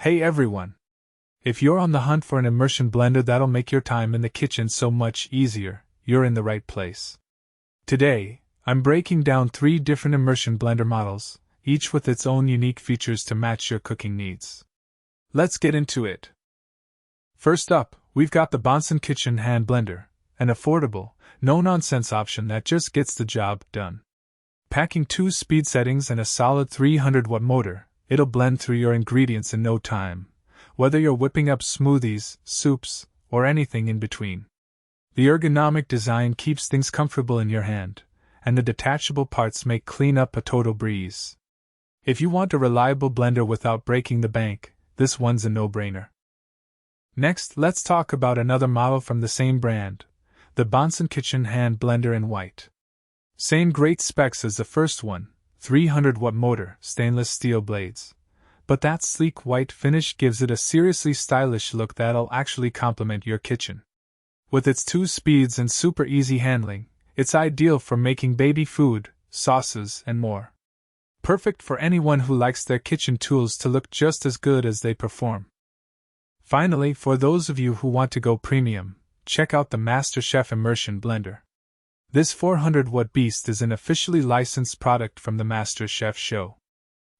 Hey everyone! If you're on the hunt for an immersion blender that'll make your time in the kitchen so much easier, you're in the right place. Today, I'm breaking down 3 different immersion blender models, each with its own unique features to match your cooking needs. Let's get into it. First up, we've got the Bonsenkitchen hand blender, an affordable, no-nonsense option that just gets the job done. Packing 2 speed settings and a solid 300-watt motor, it'll blend through your ingredients in no time, whether you're whipping up smoothies, soups, or anything in between. The ergonomic design keeps things comfortable in your hand, and the detachable parts make cleanup a total breeze. If you want a reliable blender without breaking the bank, this one's a no-brainer. Next, let's talk about another model from the same brand, the Bonsenkitchen hand blender in white. Same great specs as the first one, 300-watt motor, stainless steel blades. But that sleek white finish gives it a seriously stylish look that'll actually complement your kitchen. With its 2 speeds and super easy handling, it's ideal for making baby food, sauces, and more. Perfect for anyone who likes their kitchen tools to look just as good as they perform. Finally, for those of you who want to go premium, check out the MasterChef Immersion Blender. This 400-watt beast is an officially licensed product from the MasterChef show.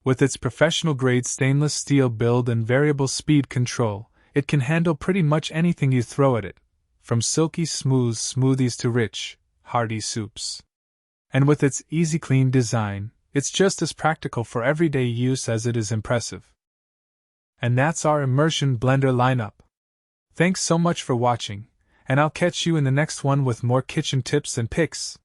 With its professional-grade stainless steel build and variable speed control, it can handle pretty much anything you throw at it, from silky smooth smoothies to rich, hearty soups. And with its easy clean design, it's just as practical for everyday use as it is impressive. And that's our immersion blender lineup. Thanks so much for watching, and I'll catch you in the next one with more kitchen tips and picks.